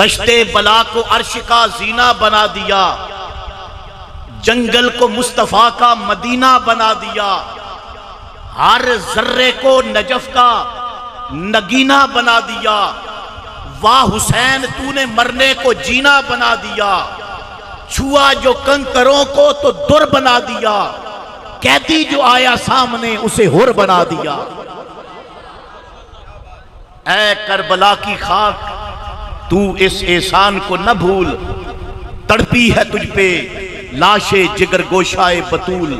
دشتے بلا کو عرش کا زینہ بنا دیا، جنگل کو مصطفیٰ کا مدینہ بنا دیا، ہر ذرے کو نجف کا نگینہ بنا دیا، واہ حسین تو نے مرنے کو جینا بنا دیا، چھوا جو کنکروں کو تو در بنا دیا، قیدی جو آیا سامنے اسے ہر بنا دیا۔ اے کربلا کی خاک تو اس احسان کو نہ بھول، تڑپی ہے تجھ پہ لاش جگر گوشائے بطول،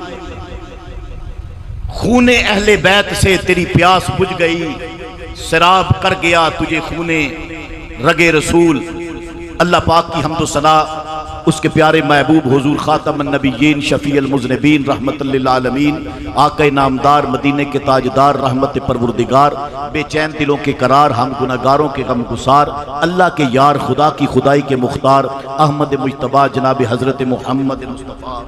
خون اہل بیت سے تیری پیاس بجھ گئی، سراب کر گیا تجھے خون رگ رسول۔ اللہ پاک کی حمد و ثنا اس کے پیارے محبوب حضور خاتم النبیین شفیع المذنبین رحمت للعالمین آقا نامدار مدینے کے تاجدار رحمت پروردگار بے چین دلوں کے قرار ہم گناہگاروں کے غم گسار اللہ کے یار خدا کی خدائی کے مختار احمد مجتبی جناب حضرت محمد مصطفیٰ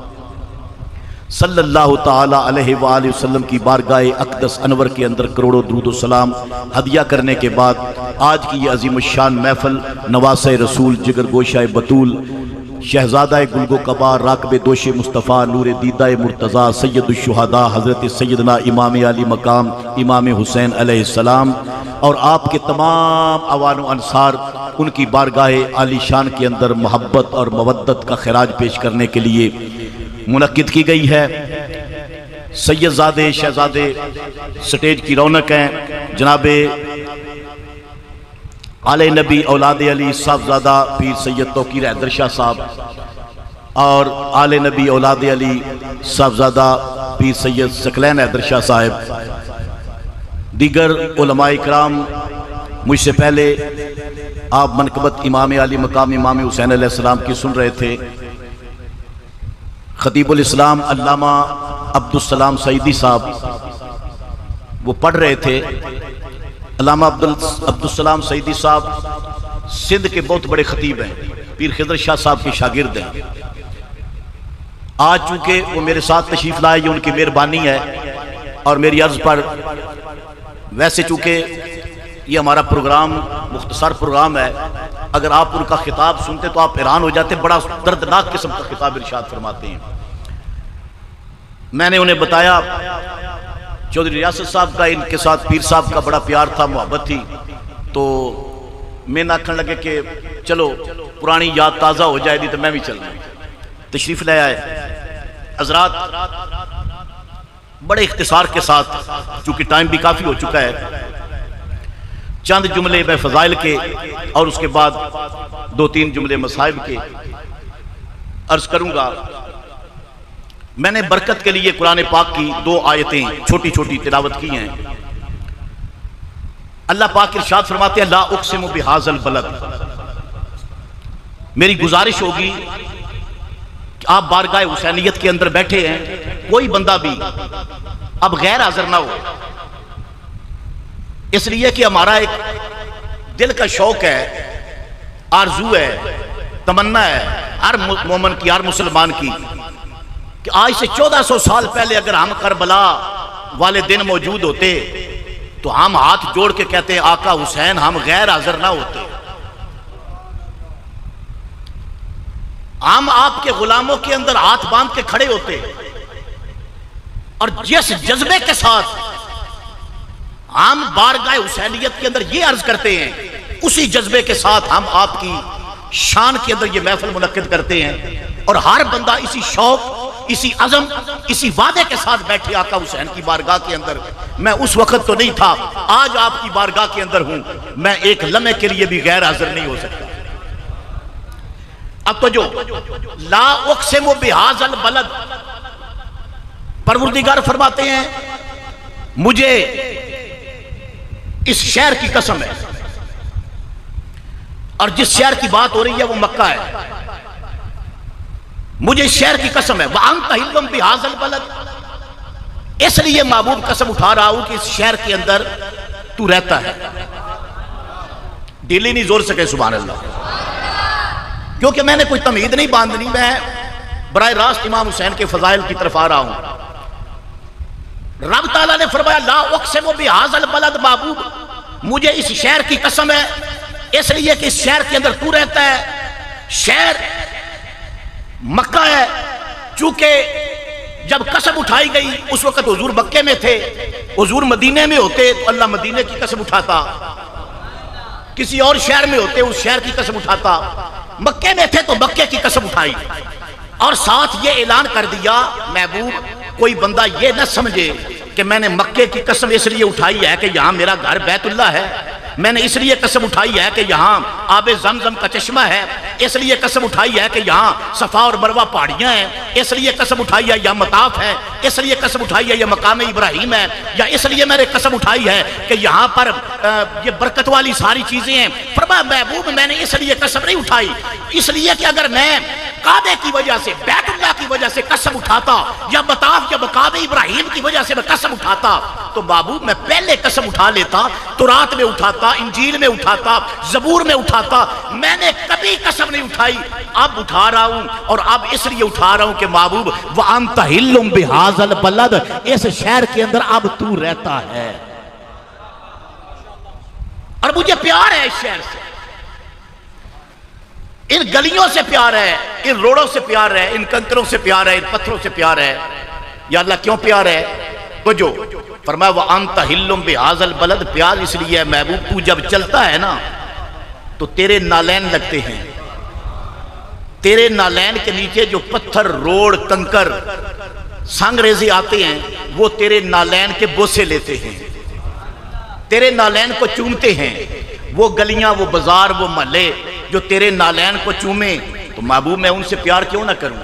صلی اللہ تعالی علیہ وآلہ وسلم کی بارگاہ اقدس انور کے اندر کروڑوں درود و سلام ہدیہ کرنے کے بعد آج کی یہ عظیم الشان محفل نواسہ رسول جگر گوشہ بطول شہزادہ گلگو کبار راکب دوش مصطفیٰ نور دیدہ مرتضیٰ سید الشہداء حضرت سیدنا امام علی مقام امام حسین علیہ السلام اور آپ کے تمام اوان و انصار ان کی بارگاہ عالی شان کے اندر محبت اور مودت کا خراج پیش کرنے کے لیے منعقد کی گئی ہے۔ سید زادے شہزادے سٹیج کی رونق ہیں جناب آل نبی اولاد علی صاحبزادہ پیر سید توقیر حیدر شاہ صاحب اور آل نبی اولاد علی صاحبزادہ پیر سید ثقلین حیدر شاہ صاحب، دیگر علماء اکرام مجھ سے پہلے آپ منقبت امام علی مقام امام حسین علیہ السلام کی سن رہے تھے۔ خطیب الاسلام علامہ عبدالسلام سعیدی صاحب وہ پڑھ رہے تھے۔ علامہ عبدالسلام سعیدی صاحب سندھ کے بہت بڑے خطیب ہیں، پیر خضر شاہ صاحب کے شاگرد ہیں۔ آج چونکہ وہ میرے ساتھ تشریف لائے یہ ان کی مہربانی ہے اور میری عرض پر ویسے چونکہ یہ ہمارا پروگرام مختصر پروگرام ہے، اگر آپ ان کا خطاب سنتے تو آپ حیران ہو جاتے، بڑا دردناک قسم کا خطاب ارشاد فرماتے ہیں۔ میں نے انہیں بتایا چودھری ریاست صاحب کا ان کے ساتھ پیر صاحب کا بڑا پیار تھا، محبت تھی، تو میں نہ کھن لگے کہ چلو پرانی یاد تازہ ہو جائے گی تو میں بھی چل رہا تشریف لے آئے۔ حضرات بڑے اختصار کے ساتھ چونکہ ٹائم بھی کافی ہو چکا ہے چند جملے میں فضائل کے اور اس کے بعد دو تین جملے مصائب کے عرض کروں گا۔ میں نے برکت کے لیے قرآن پاک کی دو آیتیں چھوٹی چھوٹی تلاوت کی ہیں۔ اللہ پاک ارشاد فرماتے ہیں لا اقسم بہذا البلد۔ میری گزارش ہوگی کہ آپ بارگاہ حسینیت کے اندر بیٹھے ہیں، کوئی بندہ بھی اب غیر حاضر نہ ہو، اس لیے کہ ہمارا ایک دل کا شوق ہے، آرزو ہے، تمنا ہے ہر مومن کی، ہر مسلمان کی، کہ آج سے 1400 سال پہلے اگر ہم کربلا والے دن موجود ہوتے تو ہم ہاتھ جوڑ کے کہتے ہیں آقا حسین ہم غیر حاضر نہ ہوتے، ہم آپ کے غلاموں کے اندر ہاتھ باندھ کے کھڑے ہوتے، اور جس جذبے کے ساتھ ہم بارگاہ حسینیت کے اندر یہ عرض کرتے ہیں اسی جذبے کے ساتھ ہم آپ کی شان کے اندر یہ محفل منعقد کرتے ہیں، اور ہر بندہ اسی شوق، اسی عزم، اسی وعدے کے ساتھ بیٹھے آقا حسین کی بارگاہ کے اندر۔ میں اس وقت تو نہیں تھا، آج آپ کی بارگاہ کے اندر ہوں، میں ایک لمحے کے لیے بھی غیر حاضر نہیں ہو سکتا۔ اب تو جو لا اقسم بہذا البلد، پروردگار فرماتے ہیں مجھے اس شہر کی قسم ہے، اور جس شہر کی بات ہو رہی ہے وہ مکہ ہے، مجھے اس شہر کی قسم ہے وَأَنْتَ حِلٌّ بِهَذَا الْبَلَدِ، اس لیے معبود قسم اٹھا رہا ہوں کہ اس شہر کے اندر تو رہتا ہے۔ دل ہی نہیں زور سکے سبحان اللہ، کیونکہ میں نے کوئی تمہید نہیں باندھنی، میں براہ راست امام حسین کے فضائل کی طرف آ رہا ہوں۔ رب تعالیٰ نے فرمایا لا اقسم بہذا البلد، محبوب مجھے اس شہر کی قسم ہے اس لیے کہ اس شہر کے اندر تو رہتا ہے، شہر مکہ ہے، چونکہ جب قسم اٹھائی گئی اس وقت حضور مکے میں تھے، حضور مدینے میں ہوتے تو اللہ مدینے کی قسم اٹھاتا، کسی اور شہر میں ہوتے اس شہر کی قسم اٹھاتا، مکے میں تھے تو مکے کی قسم اٹھائی، اور ساتھ یہ اعلان کر دیا محبوب کوئی بندہ یہ نہ سمجھے کہ میں نے مکے کی قسم اس لیے اٹھائی ہے کہ یہاں میرا گھر بیت اللہ ہے، میں نے اس لیے قسم اٹھائی ہے کہ یہاں آب زمزم کا چشمہ ہے، اس لیے قسم اٹھائی ہے کہ یہاں صفا اور مروہ پہاڑیاں ہیں، اس لیے قسم اٹھائی ہے یا مطاف ہے، اس لیے قسم اٹھائی ہے یا مقام ابراہیم ہے، یا اس لیے میں نے قسم اٹھائی ہے کہ یہاں پر یہ برکت والی ساری چیزیں ہیں۔ فرمایا محبوب میں نے اس لیے قسم نہیں اٹھائی، اس لیے کہ اگر میں کعبے کی وجہ سے، بیت اللہ کی وجہ سے قسم اٹھاتا، یا مطاف یا مقام ابراہیم کی وجہ سے میں قسم اٹھاتا تو محبوب میں پہلے قسم اٹھا لیتا، تورات میں اٹھاتا، انجیل میں اٹھاتا، زبور میں اٹھاتا، میں نے کبھی قسم نہیں اٹھائی، اب اٹھا رہا ہوں، اور اب اس لیے اٹھا رہا ہوں کہ محبوب وَأَنْتَ حِلٌّ بِهَٰذَا الْبَلَدِ، اس شہر کے اندر اب تو رہتا ہے، اور مجھے پیار ہے اس شہر سے، ان گلیوں سے پیار ہے، ان روڑوں سے پیار ہے، ان کنکروں سے پیار ہے، ان پتھروں سے پیار ہے۔ یا اللہ کیوں پیار ہے؟ تو جو فرمایا وَأَنْتَ حِلٌّ بِهَٰذَا الْبَلَدِ، پیار اس لیے ہے محبوب تو جب چلتا ہے نا تو تیرے نالین لگتے ہیں، تیرے نالین کے نیچے جو پتھر، روڑ، کنکر، سنگ ریزے آتے ہیں وہ تیرے نالین کے بوسے لیتے ہیں، تیرے نالین کو چومتے ہیں، وہ گلیاں، وہ بازار، وہ محلے جو تیرے نالین کو چومیں، تو محبوب میں ان سے پیار کیوں نہ کروں؟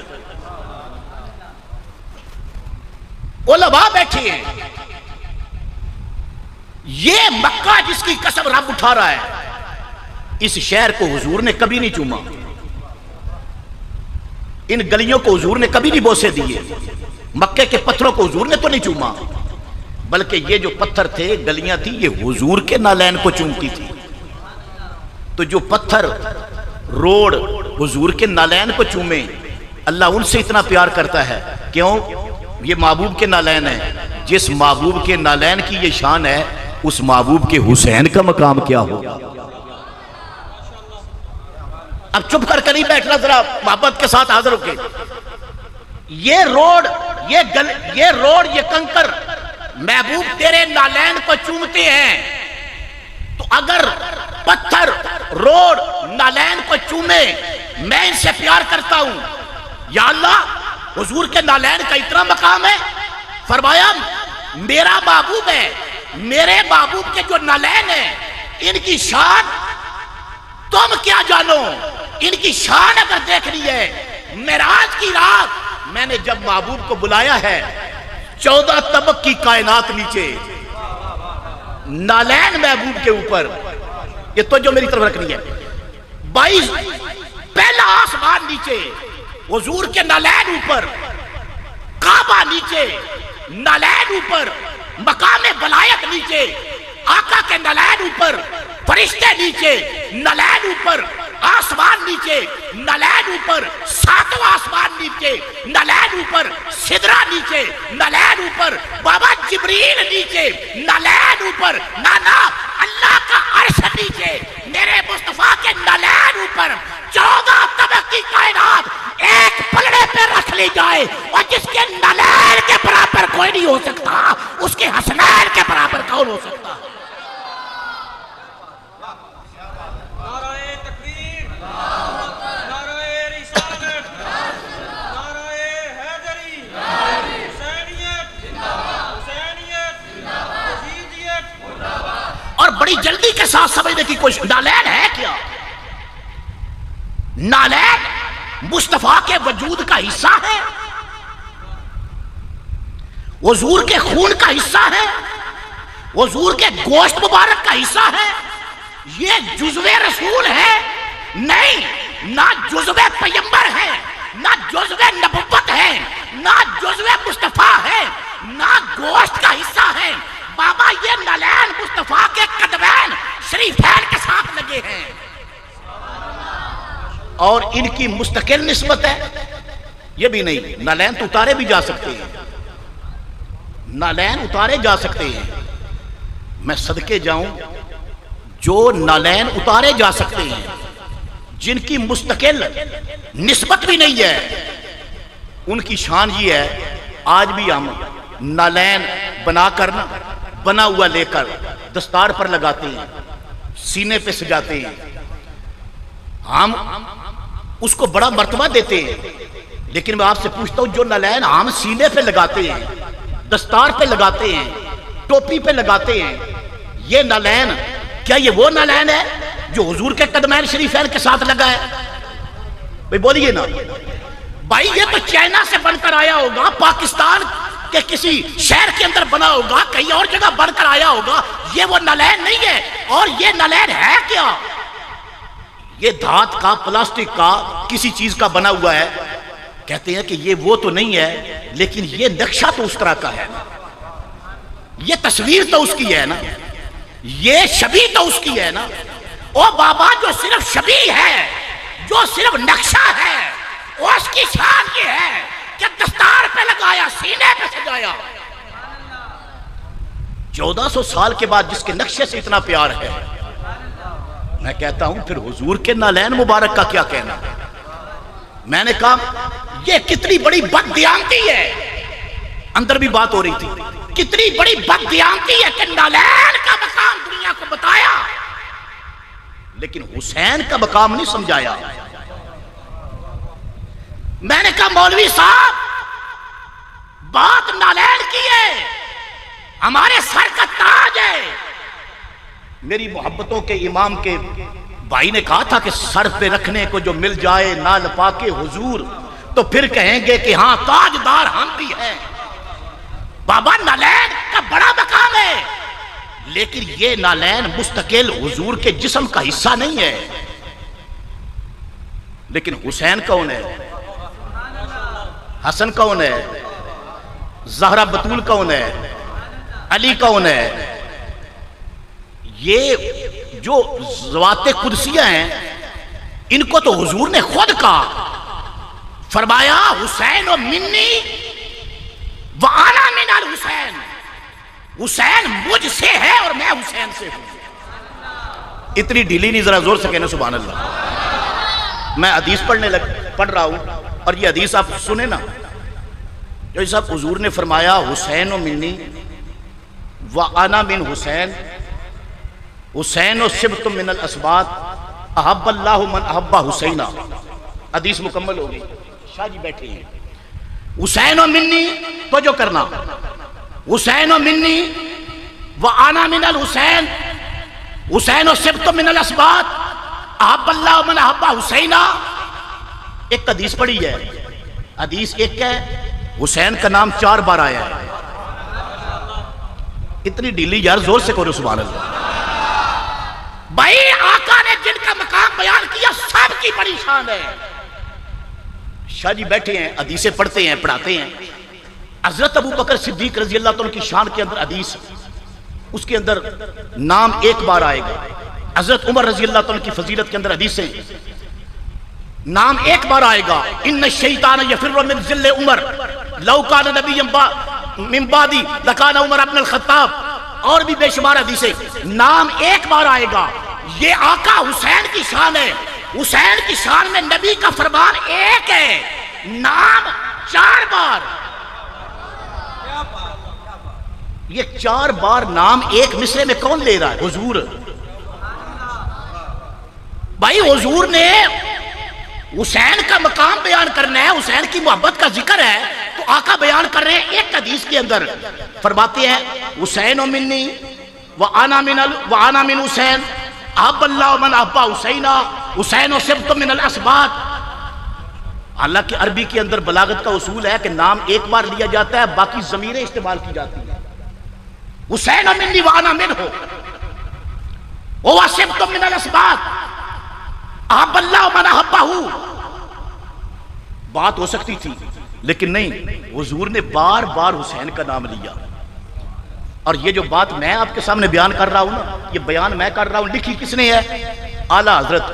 علماء بیٹھے ہیں، یہ مکہ جس کی قسم رب اٹھا رہا ہے، اس شہر کو حضور نے کبھی نہیں چوما، ان گلیوں کو حضور نے کبھی نہیں بوسے دیے، مکے کے پتھروں کو حضور نے تو نہیں چوما، بلکہ یہ جو پتھر تھے، گلیاں تھی، یہ حضور کے نالین کو چومتی تھی، تو جو پتھر، روڑ حضور کے نالین کو چومیں، اللہ ان سے اتنا پیار کرتا ہے، کیوں؟ یہ محبوب کے نالین ہے، جس محبوب کے نالین کی یہ شان ہے، اس محبوب کے حسین کا مقام کیا ہوگا؟ اب چپ کر کے نہیں بیٹھنا، ذرا محبت کے ساتھ حاضر ہو کے، یہ روڑ، یہ کنکر محبوب تیرے نالین کو چومتے ہیں، تو اگر پتھر، روڑ نالین کو چومے، میں ان سے پیار کرتا ہوں، یا اللہ حضور کے نالین کا اتنا مقام ہے، فرمایا میرا محبوب ہے، میرے محبوب کے جو نالین ہیں ان کی شان تم کیا جانو، ان کی شان اگر دیکھنی ہے، معراج کی رات میں نے جب محبوب کو بلایا ہے، 14 طبق کی کائنات نیچے، نالین محبوب کے اوپر، یہ تو جو میری طرف رکھنی ہے، 22 پہلا آسمان نیچے، حضور کے نالین اوپر، کعبہ نیچے، نالین اوپر، مقام ولایت نیچے، آقا کے نالین اوپر، فرشتے نیچے، نالین اوپر، آسمان نیچے، نالین اوپر، 7واں آسمان نیچے، نالین اوپر، سدرہ نیچے، نالین اوپر، بابا جبریل نیچے، نالین اوپر، نانا اللہ کا عرش نیچے، میرے مصطفیٰ کے نالین اوپر، 14 طبق کی کائنات ایک پلڑے پہ رکھ لی جائے، اور جس کے نالین کے برابر کوئی نہیں ہو سکتا، اس کے حسنین کے برابر کون ہو سکتا؟ اور بڑی جلدی کے ساتھ سمجھنے کی کوشش، نالین ہے کیا؟ نالین مصطفیٰ کے وجود کا حصہ ہے، حضور کے خون کا حصہ ہے، حضور کے گوشت مبارک کا حصہ ہے، یہ جزو رسول ہے نہیں، نہ جزو پیغمبر ہے، نہ جزو نبوت ہے، نہ جزو مصطفیٰ ہے، نہ گوشت کا حصہ ہے، بابا یہ نالین مصطفیٰ کے قدمین شریفین کے ساتھ لگے ہیں، اور ان کی مستقل نسبت ہے، یہ بھی نہیں، نالین تو اتارے بھی جا سکتے ہیں، نالین اتارے جا سکتے ہیں، میں صدقے جاؤں جو نالین اتارے جا سکتے ہیں، جن کی مستقل نسبت بھی نہیں ہے، ان کی شان یہ ہے آج بھی ہم نالین بنا کر بنا ہوا لے کر دستار پر لگاتے ہیں، سینے پہ سجاتے ہیں، ہم اس کو بڑا مرتبہ دیتے ہیں۔ لیکن میں آپ سے پوچھتا ہوں جو نالین ہم سینے پہ لگاتے ہیں، دستار پہ لگاتے ہیں، ٹوپی پہ لگاتے ہیں، یہ نالین کیا یہ وہ نالین ہے جو حضور کے قدمین شریفین کے ساتھ لگا ہے؟ بھائی بولیے نا بھائی، یہ تو چائنا سے بن کر آیا ہوگا، پاکستان کے کسی شہر کے اندر بنا ہوگا، کہیں اور جگہ بن کر آیا ہوگا، یہ وہ نالین نہیں ہے۔ اور یہ نالین ہے کیا؟ یہ دھات کا، پلاسٹک کا، کسی چیز کا بنا ہوا ہے۔ کہتے ہیں کہ یہ وہ تو نہیں ہے، لیکن یہ نقشہ تو اس طرح کا ہے، یہ تصویر تو اس کی ہے نا، یہ شبیہ تو اس کی ہے نا۔ او بابا، جو صرف شبیہ ہے، جو صرف نقشہ ہے، اس کی شان یہ ہے کہ دستار پہ لگایا، سینے پہ سجایا۔ 1400 سال کے بعد جس کے نقشے سے اتنا پیار ہے، میں کہتا ہوں پھر حضور کے نالین مبارک کا کیا کہنا؟ میں نے کہا یہ کتنی بڑی بددیانتی ہے، اندر بھی بات ہو رہی تھی، کتنی بڑی بددیانتی ہے کہ نالین کا مقام دنیا کو بتایا لیکن حسین کا مقام نہیں سمجھایا۔ میں نے کہا مولوی صاحب بات نالین کی ہے، ہمارے سر کا تاج ہے۔ میری محبتوں کے امام کے بھائی نے کہا تھا کہ سر پہ رکھنے کو جو مل جائے نہ لپا کے حضور، تو پھر کہیں گے کہ ہاں تاجدار ہم بھی ہیں۔ بابا نالین کا بڑا مقام ہے، لیکن یہ نالین مستقل حضور کے جسم کا حصہ نہیں ہے۔ لیکن حسین کون ہے؟ حسن کون ہے؟ زہرا بطول کون ہے؟ علی کون ہے؟ یہ جو ذوات قدسیہ ہیں، ان کو تو حضور نے خود کہا، فرمایا حسین و منی وَأَنَا مِنَ الْحُسَيْن، حسین مجھ سے ہے اور میں حسین سے ہوں۔ اتنی ڈھیلی نہیں، ذرا زور سے کہنا سبحان اللہ۔ میں حدیث پڑھ رہا ہوں اور یہ حدیث آپ سنیں نا، جو صاحب حضور نے فرمایا حسین و منی وَأَنَا مِنْ حسین، حسین و سبت من الاسباط، احب اللہ من احب حسینہ۔ حدیث مکمل ہوگی، شاہ جی بیٹھے ہیں۔ حسین و منی تو جو کرنا، حسین و منی وَأَنَا مِنَ الْحُسَيْن، حسین و سبت من الاسباط، احب اللہ من احب حسینہ۔ ایک حدیث پڑھی ہے، حدیث ایک ہے، حسین کا نام 4 بار آیا ہے۔ اتنی ڈیلی یار زور سے کرو سبحان اللہ۔ بھائی آقا نے جن کا مقام بیان کیا سب کی بڑی شان ہے۔ شاہ جی بیٹھے ہیں، حدیثیں پڑھتے ہیں، پڑھاتے ہیں۔ حضرت ابو بکر صدیق رضی اللہ عنہ کی شان کے اندر حدیث، اس کے اندر نام 1 بار آئے گا۔ حضرت عمر رضی اللہ عنہ کی فضیلت کے اندر حدیثیں، نام 1 بار آئے گا، ان الشیطان یفر من ذل عمر لو کان نبی من بعدی لکان عمر ابن الخطاب۔ اور بھی بے شمار حدیثیں، نام 1 بار آئے گا۔ یہ آقا حسین کی شان ہے، حسین کی شان میں نبی کا فرمان 1 ہے، نام 4 بار۔ یہ 4 بار نام ایک مصرے میں کون لے رہا ہے؟ حضور۔ بھائی حضور نے حسین کا مقام بیان کرنا ہے، حسین کی محبت کا ذکر ہے، تو آقا بیان کر رہے ہیں ایک حدیث کے اندر، فرماتے ہیں حسین و منی وَأَنَا مِنْ حسین احب اللہ من احب حسینہ، حسین و سبت من الاسباط۔ حالانکہ عربی کے اندر بلاغت کا اصول ہے کہ نام 1 بار لیا جاتا ہے، باقی ضمیریں استعمال کی جاتی ہیں۔ حسین و منی وَأَنَا مِنْهُ وَهُوَ سِبْطٌ مِنَ الْأَسْبَاطِ احب اللہ من احبہ۔ بات ہو سکتی تھی لیکن نہیں، حضور نے بار بار حسین کا نام لیا۔ اور یہ جو بات میں آپ کے سامنے بیان کر رہا ہوں نا، یہ بیان میں کر رہا ہوں، لکھی کس نے ہے؟ اعلیٰ حضرت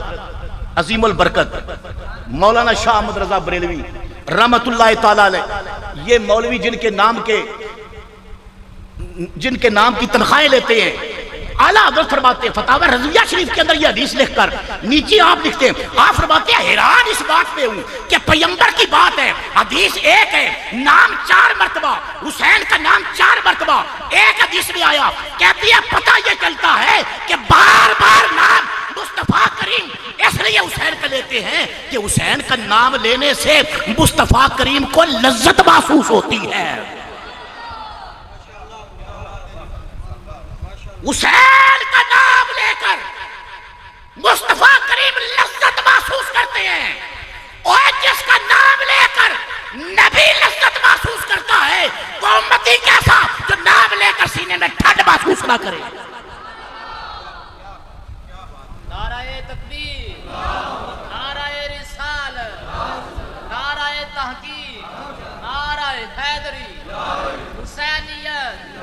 عظیم البرکت مولانا شاہ احمد رضا بریلوی رحمت اللہ تعالیٰ علیہ۔ یہ مولوی جن کے نام کی تنخواہیں لیتے ہیں، اعلیٰ حضرت فرماتے ہیں فتاوی رضویہ شریف کے اندر یہ حدیث لکھ کر نیچے آپ لکھتے ہیں، آپ فرماتے ہیں حیران اس بات پہ ہوں کہ پیغمبر کی بات ہے، حدیث ایک ہے، نام 4 مرتبہ، حسین کا نام 4 مرتبہ ایک حدیث میں آیا، کہتی ہے پتہ یہ چلتا ہے کہ بار بار نام مصطفیٰ کریم اس لیے حسین کا لیتے ہیں کہ حسین کا نام لینے سے مصطفیٰ کریم کو لذت محسوس ہوتی ہے۔ حسین کا نام لے کر مصطفیٰ کریم لذت محسوس کرتے ہیں، اور جس کا نام لے کر نبی لذت محسوس کرتا ہے وہ امتی کیسا جو نام لے کر سینے میں ٹھنڈ محسوس نہ کرے۔ نعرہ تکبیر، نعرہ رسالت، نعرہ تحقیق، نعرہ حیدری، حسینیت،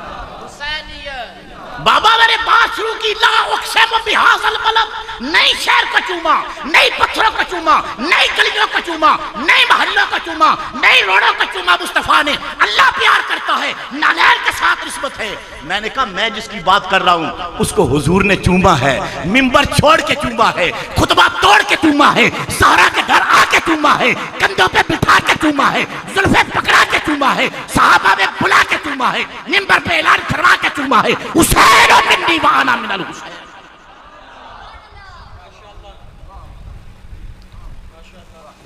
حسینیت۔ بابا میں نے بات شروع کی، لا اقسم بہذا البلد، نئی شہر کا چوما، نئی پتھروں کا چوما، نئی گلیوں کا چوما، نئی محلوں کا چوما، نئی روڑوں کا چوما مصطفیٰ نے۔ اللہ پیار کرتا ہے، نالین کے ساتھ نسبت ہے۔ میں نے کہا میں جس کی بات کر رہا ہوں اس کو حضور نے چوما ہے، منبر چھوڑ کے چوما ہے، خطبہ توڑ کے چوما ہے، زہرا کے گھر آ کے چوما ہے، کندھوں پہ بٹھا کے چوما ہے، زلفیں پکڑا کے چوما ہے، صحابہ میں بلا کے چوما ہے، منبر پہ اعلان کروا کے چوما ہے، حسین منی وانا من الحسین۔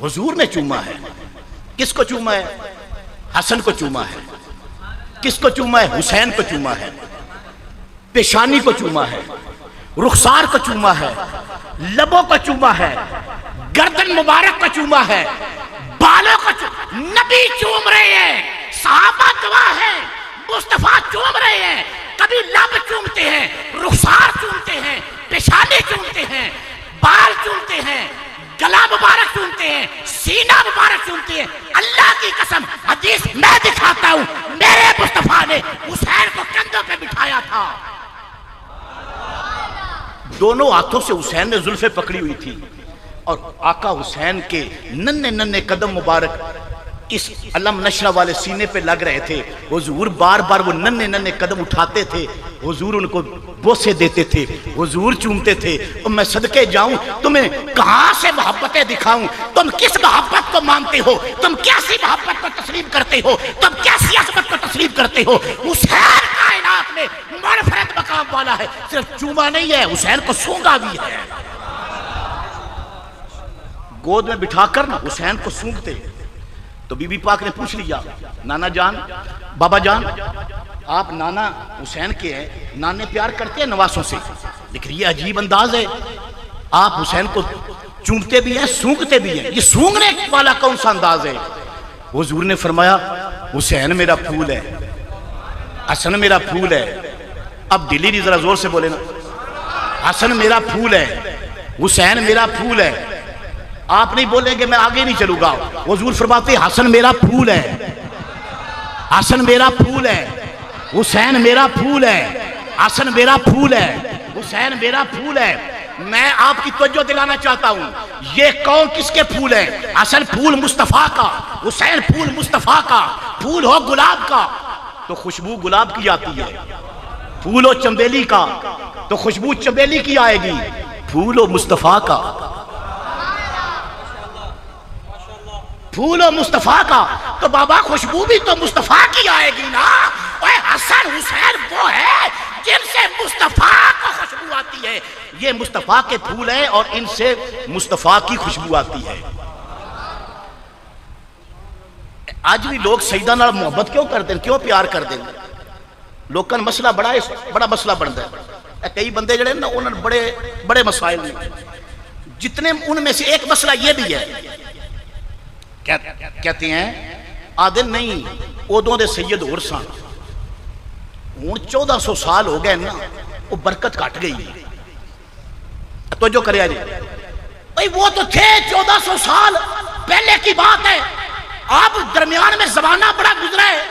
حضور نے چوما ہے۔ کس کو چوما ہے؟ حسن کو چوما ہے۔ کس کو چوما ہے؟ حسین کو چوما ہے۔ پیشانی کو چوما ہے، رخسار کو چوما ہے، لبوں کو چوما ہے، گردن مبارک کو چوما ہے، بالوں کو چوما۔ نبی چوم رہے ہیں، صحابہ گواہ ہیں، مصطفیٰ چوم رہے ہیں۔ کبھی لب چومتے ہیں، رخسار چومتے ہیں، پیشانی چومتے ہیں، بال چومتے ہیں، گلا مبارک چومتے ہیں، سینہ مبارک چومتے ہیں۔ اللہ کی قسم حدیث میں دکھاتا ہوں، میرے مصطفیٰ نے حسین کو کندھوں پہ بٹھایا تھا۔ دونوں ہاتھوں سے حسین نے زلفیں پکڑی ہوئی تھی اور آقا حسین کے ننھے ننھے قدم مبارک اس علم نشرہ والے سینے پہ لگ رہے تھے۔ حضور بار بار وہ ننھے ننھے قدم اٹھاتے تھے، حضور ان کو بوسے دیتے تھے، حضور چومتے تھے۔ اور میں صدقے جاؤں، تمہیں کہاں سے محبتیں دکھاؤں؟ تم کس محبت کو مانتے ہو؟ تم کیسی محبت کو تسلیم کرتے ہو؟ تم کیسی عظمت کو تسلیم کرتے ہو؟ حسین کائنات میں منفرد مقام والا ہے، صرف چوما نہیں ہے، حسین کو سونگا بھی ہے۔ گود میں بٹھا کر نا حسین کو سونگتے۔ تو بی بی پاک نے پوچھ لیا، نانا جان، بابا جان، آپ نانا حسین کے ہیں، نانے پیار کرتے ہیں نواسوں سے، لیکن یہ عجیب انداز ہے، آپ حسین کو چومتے بھی ہیں، سونگتے بھی ہیں، یہ سونگنے والا کون سا انداز ہے؟ حضور نے فرمایا حسین میرا پھول ہے، حسن میرا پھول ہے۔ اب دلیری ذرا زور سے بولے نا، حسن میرا پھول ہے، حسین میرا پھول ہے۔ آپ نہیں بولیں گے میں آگے نہیں چلوں گا۔ حضور فرماتے ہیں حسن میرا پھول ہے، حسن میرا پھول ہے، حسین میرا پھول ہے، حسن میرا پھول ہے، حسین میرا پھول ہے۔ میں آپ کی توجہ دلانا چاہتا ہوں، یہ کون کس کے پھول ہیں؟ حسن پھول مصطفیٰ کا، حسین پھول مصطفیٰ کا۔ پھول ہو گلاب کا تو خوشبو گلاب کی آتی ہے، پھول ہو چنبیلی کا تو خوشبو چنبیلی کی آئے گی، پھول ہو مصطفیٰ کا، پھول ہو مصطفیٰ کا تو بابا خوشبو بھی تو مصطفیٰ کی آئے گی نا۔ اے حسن حسین وہ ہے جن سے مصطفیٰ کو خوشبو آتی ہے، یہ مصطفیٰ کے پھول ہیں اور ان سے مصطفیٰ کی خوشبو آتی ہے۔ آج بھی لوگ سیدہ نال محبت کیوں کرتے ہیں، کیوں پیار کرتے ہیں؟ لوگ کا مسئلہ بڑا مسئلہ بنتا ہے۔ کئی بندے جڑے نا انہوں نے بڑے مسائل ہیں، جتنے ان میں سے ایک مسئلہ یہ بھی ہے، کہتے ہیں آدن نہیں اودوں دے سید اور سان ہون 1400 سال ہو گئے نا، وہ برکت کٹ گئی۔ تو جو کرے آجے بھئی وہ تو تھے 1400 سال پہلے کی بات ہے، آپ درمیان میں زمانہ بڑا گزرا ہے،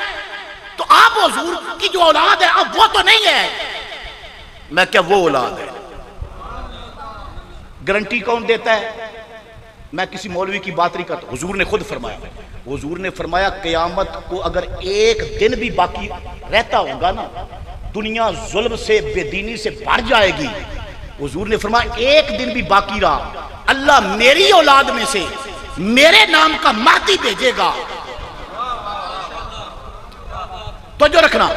تو آپ حضور کی جو اولاد ہے اب وہ تو نہیں ہے۔ میں کیا وہ اولاد ہے؟ گارنٹی کون دیتا ہے؟ میں کسی مولوی کی بات نہیں کرتا، حضور نے خود فرمایا، حضور نے فرمایا قیامت کو اگر ایک دن بھی باقی رہتا ہوگا نا دنیا ظلم سے بے دینی سے بھر جائے گی. حضور نے فرمایا ایک دن بھی باقی رہا اللہ میری اولاد میں سے میرے نام کا مہدی بھیجے گا. تو جو رکھنا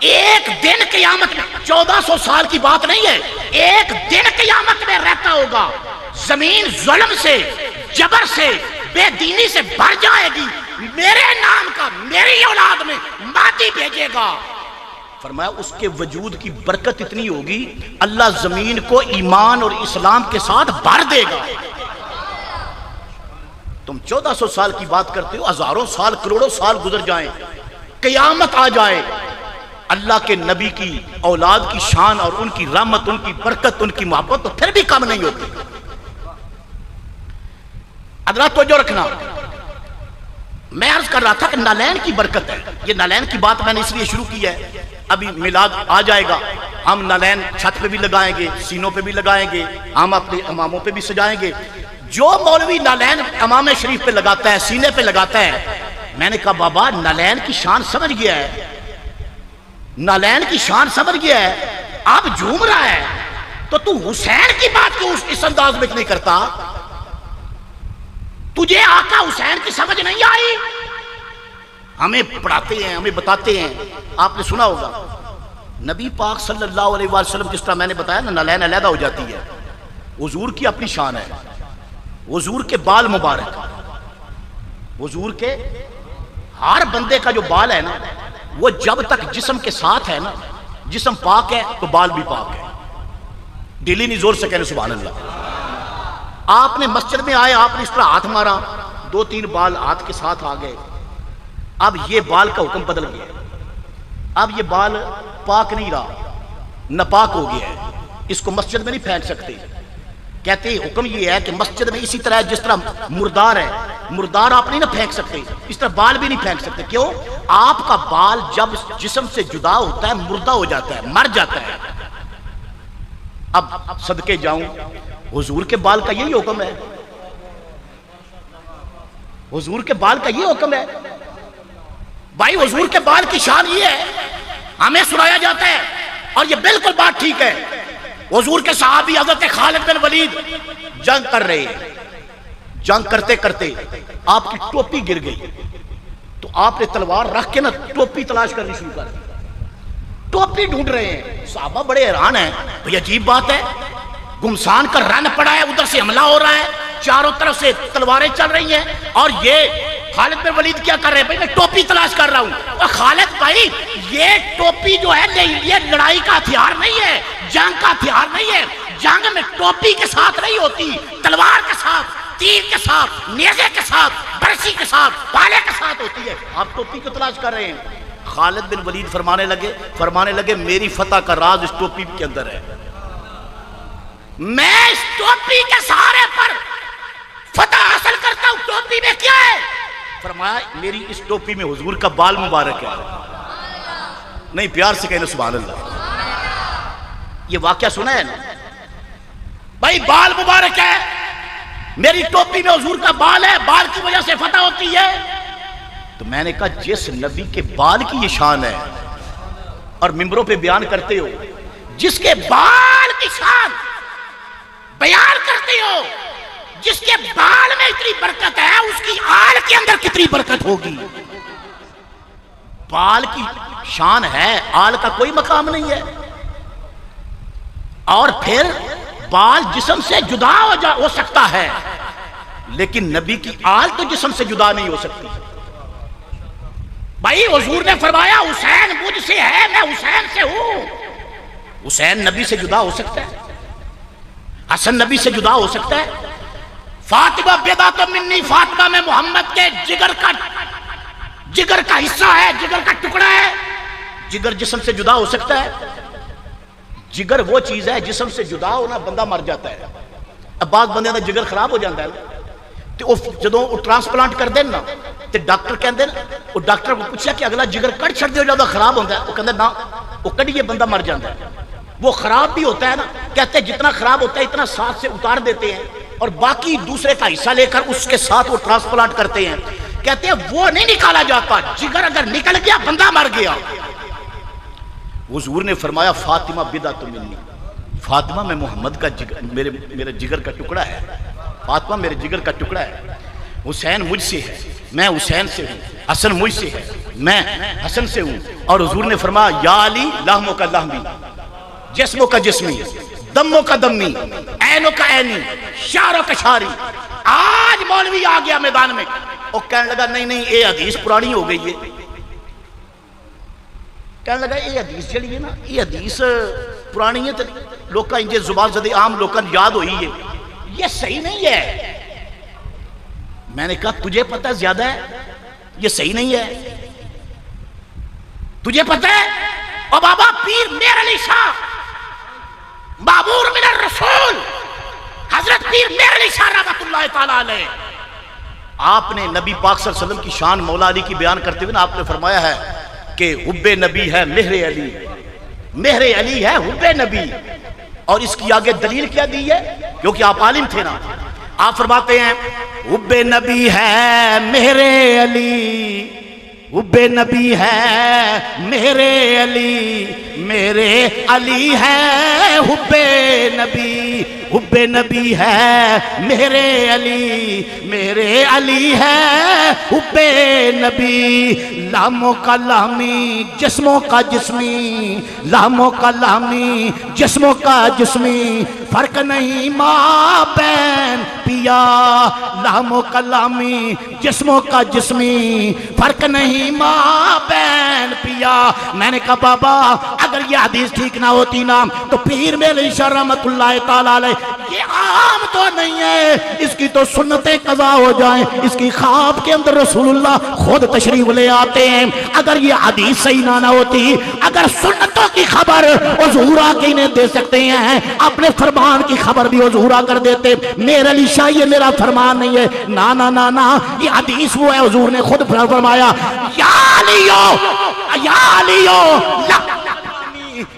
ایک دن قیامت میں 1400 سال کی بات نہیں ہے, ایک دن قیامت میں رہتا ہوگا, زمین ظلم سے جبر سے بے دینی سے بھر جائے گی, میرے نام کا میری اولاد میں مہدی بھیجے گا. فرمایا اس کے وجود کی برکت اتنی ہوگی اللہ زمین کو ایمان اور اسلام کے ساتھ بھر دے گا. تم 1400 سال کی بات کرتے ہو, ہزاروں سال کروڑوں سال گزر جائیں, قیامت آ جائے, اللہ کے نبی کی اولاد کی شان اور ان کی رحمت, ان کی برکت, ان کی محبت تو پھر بھی کم نہیں ہوتی. حضرات توجہ رکھنا, میں عرض کر رہا تھا کہ نالین کی برکت ہے. یہ نالین کی بات میں نے اس لیے شروع کی ہے, ابھی میلاد آ جائے گا, ہم نالین چھت پہ بھی لگائیں گے, سینوں پہ بھی لگائیں گے, ہم اپنے اماموں پہ بھی سجائیں گے. جو مولوی نالین امام شریف پہ لگاتا ہے, سینے پہ لگاتا ہے, میں نے کہا بابا نالین کی شان سمجھ گیا ہے, نالین کی شان سمجھ گیا ہے, اب جھوم رہا ہے, تو حسین کی بات کیوں اس انداز میں نہیں کرتا؟ تجھے آقا حسین کی سمجھ نہیں آئی؟ ہمیں پڑھاتے ہیں, ہمیں بتاتے ہیں. آپ نے سنا ہوگا نبی پاک صلی اللہ علیہ وسلم, جس طرح میں نے بتایا نا نالین علیحدہ ہو جاتی ہے, حضور کی اپنی شان ہے. حضور کے بال مبارک, حضور کے ہر بندے کا جو بال ہے نا وہ جب تک جسم کے ساتھ ہے نا, جسم پاک ہے تو بال بھی پاک ہے. دل ہی نہیں زور سے کہنے سبحان اللہ. آپ نے مسجد میں آئے, آپ نے اس طرح ہاتھ مارا, 2-3 بال ہاتھ کے ساتھ آ گئے. اب یہ بال کا حکم بدل گیا, اب یہ بال پاک نہیں رہا, ناپاک ہو گیا ہے, اس کو مسجد میں نہیں پھینک سکتے. کہتے ہیں حکم یہ ہے کہ مسجد میں اسی طرح جس طرح مردار ہے, مردار آپ نہیں نہ پھینک سکتے, اس طرح بال بھی نہیں پھینک سکتے. کیوں؟ آپ کا بال جب جسم سے جدا ہوتا ہے مردہ ہو جاتا ہے, مر جاتا ہے. اب صدقے جاؤں, حضور کے بال کا یہی حکم ہے, حضور کے بال کا یہ حکم ہے. بھائی حضور کے بال کی شان یہ ہے, ہمیں سنایا جاتا ہے اور یہ بالکل بات ٹھیک ہے. حضور کے صحابی حضرت خالد بن ولید جنگ کر رہے ہیں, جنگ کرتے کرتے آپ کی ٹوپی گر گئی, تو آپ نے تلوار رکھ کے نا ٹوپی تلاش کرنی شروع کر دی. ٹوپی ڈھونڈ رہے ہیں, صحابہ بڑے حیران ہیں, بھئی عجیب بات ہے, گمسان کا رن پڑا ہے, ادھر سے حملہ ہو رہا ہے, چاروں طرف سے تلواریں چل رہی ہیں, اور یہ خالد بن ولید کیا کر رہے ہیں؟ بھائی میں ٹوپی تلاش کر رہا ہوں. اور خالد بھائی یہ ٹوپی جو ہے یہ لڑائی کا ہتھیار نہیں ہے, جنگ کا ہتھیار نہیں ہے. جنگ میں ٹوپی کے ساتھ نہیں ہوتی, تلوار کے ساتھ, تیر کے ساتھ, نیزے کے ساتھ, برسی کے ساتھ, بالے کے ساتھ ہوتی ہے. آپ ٹوپی کو تلاش کر رہے ہیں. خالد بن ولید فرمانے لگے میری فتح کا راز اس ٹوپی کے اندر ہے, میں اس ٹوپی کے سہارے پر فتح حاصل کرتا ہوں. ٹوپی میں کیا ہے؟ فرمایا میری اس ٹوپی میں حضور کا بال مبارک ہے. نہیں پیار سے کہنا سبحان اللہ. یہ واقعہ سنا ہے نا بھائی, بال مبارک ہے, میری ٹوپی میں حضور کا بال ہے, بال کی وجہ سے فتح ہوتی ہے. تو میں نے کہا جس نبی کے بال کی یہ شان ہے اور ممبروں پہ بیان کرتے ہو, جس کے بال کی شان بیان کرتے ہو, جس کے بال میں اتنی برکت ہے, اس کی آل کے اندر کتنی برکت ہوگی. بال کی شان ہے, آل کا کوئی مقام نہیں ہے. اور پھر بال جسم سے جدا ہو سکتا ہے, لیکن نبی کی آل تو جسم سے جدا نہیں ہو سکتی. بھائی حضور نے فرمایا حسین مجھ سے ہے, میں حسین سے ہوں. حسین نبی سے جدا ہو سکتا ہے, حسن نبی سے جدا ہو سکتا ہے. فاطمہ بیضاۃ منی, فاطمہ میں محمد کے جگر کا حصہ ہے, جگر کا ٹکڑا ہے. جگر جسم سے جدا ہو سکتا ہے؟ جگر وہ چیز ہے جسم سے جدا ہونا بندہ مر جاتا ہے. اب بعض بندے کا جگر خراب ہو جاتا ہے, تو جدوں وہ ٹرانسپلانٹ کر دیں نا, تو ڈاکٹر کہندے نا, وہ ڈاکٹر کو پوچھا کہ اگلا جگر کٹ چھڑ دے جاتا خراب ہوتا ہے, وہ کہندے نا وہ کٹیے بندہ مر جاتا ہے. وہ خراب بھی ہوتا ہے نا, کہتے ہیں جتنا خراب ہوتا ہے اتنا ساتھ سے اتار دیتے ہیں, اور باقی دوسرے کا حصہ لے کر اس کے ساتھ وہ ٹرانسپلانٹ کرتے ہیں. کہتے ہیں وہ نہیں نکالا جاتا, جگر اگر نکل گیا بندہ مر گیا. حضور نے فرمایا فاطمہ بدعۃ منی، فاطمہ میں محمد کا جگر، میرے جگر کا ٹکڑا ہے، فاطمہ میرے جگر کا ٹکڑا ہے، حسین مجھ سے ہے، میں حسین سے ہوں، حسن مجھ سے ہے، میں حسن سے ہوں۔ اور حضور نے فرمایا یا علی لحموں کا لحمی، جسموں کا جسمی، دموں کا دمی، عینوں کا عینی، شعروں کا شعری۔ آج مولوی آ گیا میدان میں، وہ کہنے لگا نہیں نہیں یہ حدیث پرانی ہو گئی ہے، کہنے لگا یہ حدیث جڑی ہے نا، یہ حدیث پرانی ہے، لوگ انجے زبان زدے عام لوگوں یاد ہوئی ہے، یہ صحیح نہیں ہے۔ میں نے کہا تجھے پتہ زیادہ ہے یہ صحیح نہیں ہے، تجھے پتہ ہے؟ اور بابا پیر میر علی شاہ معمور من الرسول حضرت پیر میر علی شاہ رحمۃ اللہ تعالی علیہ، آپ نے نبی پاک صلی اللہ علیہ وسلم کی شان مولا علی کی بیان کرتے ہوئے نا آپ نے فرمایا ہے کہ حب نبی ہے مہر علی، مہر علی ہے حب نبی۔ اور اس کی آگے دلیل کیا دی ہے؟ کیونکہ آپ عالم تھے نا، آپ فرماتے ہیں حب نبی ہے مہر علی، حب نبی ہے میرے علی، میرے علی ہے حب نبی، حب نبی ہے میرے علی، میرے علی ہے حب نبی۔ لاموں کا لامی جسموں کا جسمی، لاموں کا لامی جسموں کا جسمی، فرق نہیں ماں بین پیا، لاموں کا لامی جسموں کا جسمی، فرق نہیں ماں بین پیا۔ میں نے کہا بابا اگر یہ حدیث ٹھیک نہ ہوتی نا تو پیر میرے شاہ رحمت اللہ تعالی علیہ یہ عام تو نہیں ہے، اس کی تو سنتیں قضا ہو جائیں، اس کی خواب کے اندر رسول اللہ خود تشریف لے آتے ہیں۔ اگر یہ حدیث صحیح نہ ہوتی، اگر سنتوں کی خبر حضور آ کے انہیں دے سکتے ہیں، اپنے فرمان کی خبر بھی حضور آ کر دیتے۔ میرے علی شاہ یہ میرا فرمان نہیں ہے، نا نا نا نا، یہ حدیث وہ ہے حضور نے خود فرمایا یا علیو یا علیو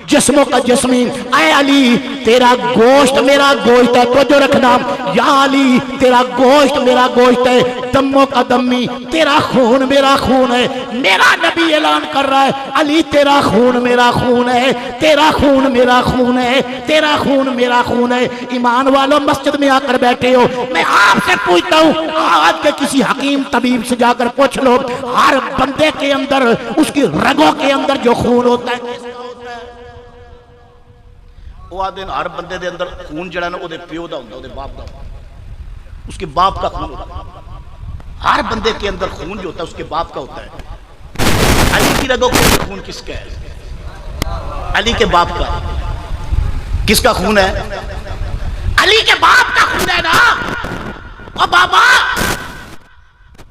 جسموں کا جسمی، اے علی تیرا گوشت میرا گوشت ہے، تو جو رکھنا، یا علی تیرا گوشت میرا گوشت ہے، دموں کا دمی، تیرا خون میرا خون ہے۔ میرا نبی اعلان کر رہا ہے علی تیرا خون میرا خون ہے، تیرا خون میرا خون ہے، تیرا خون میرا خون ہے۔ ایمان والوں مسجد میں آ کر بیٹھے ہو، میں آپ سے پوچھتا ہوں آج کے کسی حکیم طبیب سے جا کر پوچھ لو، ہر بندے کے اندر اس کی رگوں کے اندر جو خون ہوتا ہے وہ آدھے ہر بندے دے اندر خون جڑا نا وہ دے پیو دا ہوتا ہے، وہ دے باپ دا ہوتا ہے، اس کے باپ کا خون ہوتا ہے۔ ہر بندے کے اندر خون جو ہوتا ہے اس کے باپ کا ہوتا ہے۔ علی کی رگوں کے اندر خون کس کا ہے؟ علی کے باپ کا۔ کس کا خون ہے؟ علی کے باپ کا خون ہے نا۔ اور بابا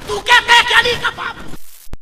تو کہتے ہیں کہ علی کا باپ